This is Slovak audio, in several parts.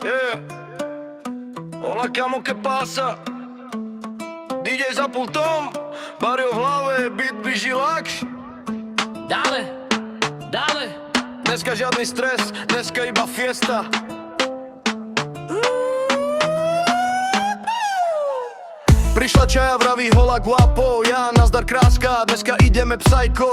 Yeah. Hola, kámo, ¿qué pasa? DJ za pultom, Barrio v hlave, beat běží lakš. Dále, dále. Dneska žádný stres, dneska iba fiesta. Prišla čaja, vraví hola guapo, ja nazdar kráska, dneska ideme psycho.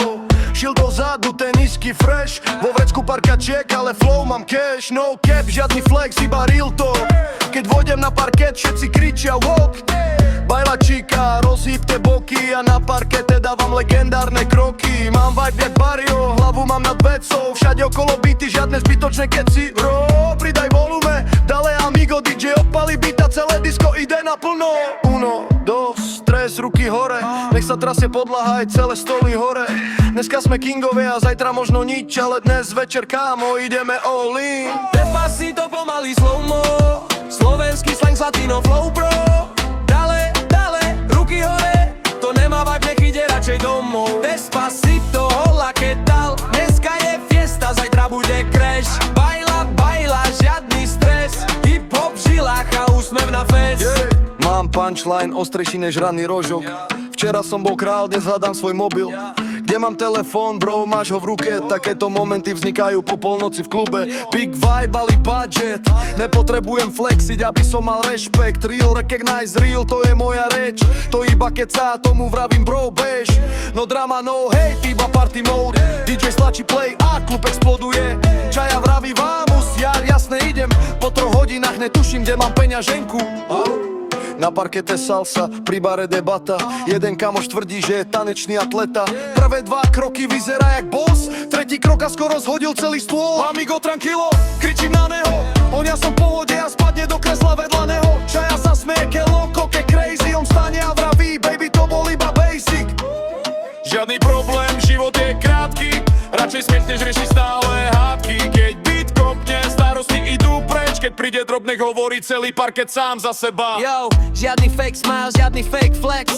Šil dozadu, tenisky fresh, vo vrecku parkačiek, ale flow mám cash. No cap, žiadny flex, iba real talk. Keď vojdem na parket, všetci kričia walk. Bajlačíka, rozhýbte boky a na parkete dávam legendárne kroky. Mám vibe jak Barrio, hlavu mám nad vecou, všade okolo byty, žiadne zbytočné keci. Bro, pridaj volume, dale amigo, DJ opali byta, celé disco ide naplno. Uno, dos, tres, ruky hore, nech sa trasie podlaha aj celé stoly hore. Dneska sme kingovia a zajtra možno nič, ale dnes večer, kámo, ideme all in. Despacito pomaly slow-mo, slovenský slang, latino flow, bro. Dale, dale, ruky hore, to nemá vibe, nech ide radšej domov. Despacito, hola, ¿qué tal? Dneska je fiesta, zajtra bude crash. Baila, baila, žiadny stres, hip-hop v žilách a úsmev na face. Mám punchline, ostrejší než ranný rožok. Včera som bol král, dnes hľadám svoj mobil. Kde mám telefón, bro, máš ho v ruke. Takéto momenty vznikajú po polnoci v klube. Big vibe, ali budget, nepotrebujem flexiť, aby som mal rešpekt. Real, recognize real, to je moja reč. To iba keď sa tomu vravím, bro, bež. No drama, no hate, iba party mode. DJ stlačí play a klub exploduje. Čaja vraví vámus, jar, jasne idem. Po 3 hodinách netuším, kde mám peňaženku. Na parkete salsa, pri bare debata. Jeden kamoš tvrdí, že je tanečný atleta. Prvé 2 kroky vyzerá jak boss, tretí krok a skoro zhodil celý stôl. Amigo tranquilo, kričím na neho, on ja som v pohode a spadne do kresla vedľa neho. Čaja sa smeje, ke loco, ke crazy, on stane a vraví, baby, to bol iba basic. Žiadny problém, život je krátky, radšej smiech než rieši stále hádky. Keď beat kopne, starosti idú preč, keď príde drobnek, hovorí celý parket sám za seba. Yo, žiadny fake smile, žiadny fake flex.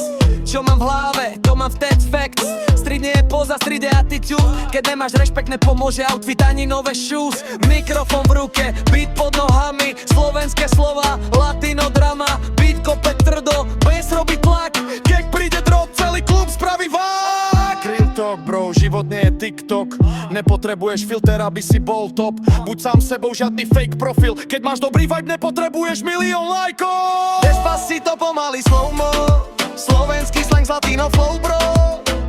Čo mám v hlave, to mám v Ted Facts. Street nie je poza, street je attitude. Keď nemáš rešpekt, nepomôže outfit ani nové shoes. Mikrofón v ruke, beat pod nohami, slovenské slova, latino drama. Beat kope trdo, bez robiť tlak. Keď príde drop, celý klub spraví vák. Real talk, bro, život nie je TikTok. Nepotrebuješ filter, aby si bol top. Buď sám sebou, žiadny fake profil. Keď máš dobrý vibe, nepotrebuješ milión lajkov. Despacito pomaly slow-mo, slovenský slang, latino flow, bro.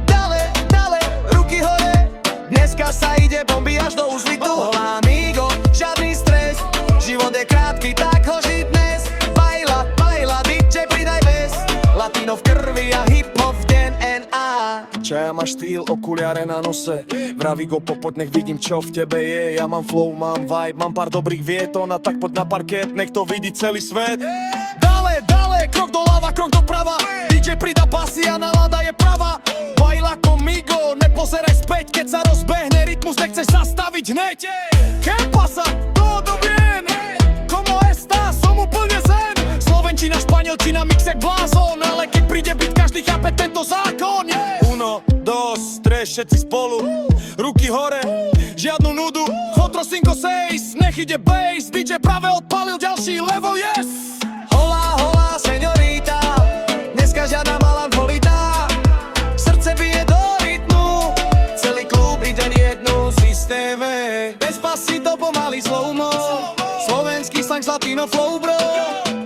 Dale, dale, ruky hore, dneska sa ide bomby až do úzlitu. Hola amigo, žiadny stres, život je krátky, tak ho žiť dnes. Baila, baila, DJ pridaj bez, latino v krvi a hip-hop v DNA. Čaja má štýl, okuliare na nose. Vraví go popoď, nech vidím čo v tebe je. Ja mám flow, mám vibe, mám pár dobrých vietón. A tak poď na parket, nech to vidí celý svet. Dale, dale, krok doľava, krok doprava. DJ pridá basy a nálada je pravá. Baila conmigo, nepozeraj späť. Keď sa rozbehne rytmus, nechceš zastaviť hneď. ¿Qué pasa? Todo bien. Como está? Som úplne zen. Slovenčina, španielčina, mix jak blázon. Ale keď príde byt, každý chápe tento zákon. Uno, dos, tres, všetci spolu. Ruky hore, žiadnu nudu. 4, 5, 6, nech ide bass. DJ práve odpalil ďalší level, yes. Hola, hola, señorita, dneska žiadna melancholita. Srdce bije do rytmu, celý klub ide jednu systéme. Despacito pomaly slow-mo, slovenský slang, latino flow, bro.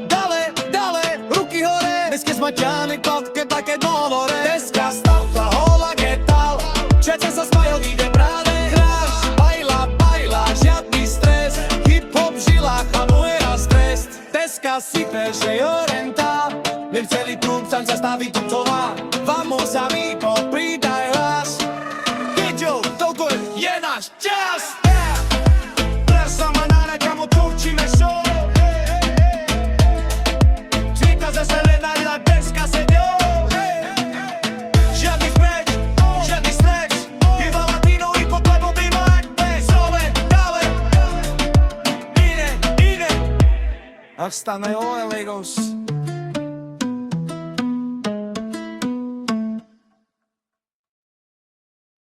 Dale, dale, ruky hore, dneska smaťány kotke, také dovore. Dneska stavka, hola, ¿qué tal? Všetci sa smajú, ide práve crash. Baila, baila, žiadny stres, hip-hop v žilách a muera stres. Despacito se orienta, nel celý klub sam zastaví tutová. Vamos amigo, pridaj hlas. Keďo, toľko je náš čas. Presa manára, kamo točíme show. Zvykla zeselená, ila deska se dio. Žiadny spreč, žiadny stres. Iba latino i pop, lebo by mať bez. Sove, dále. Ide, ide. Hasta na Legos.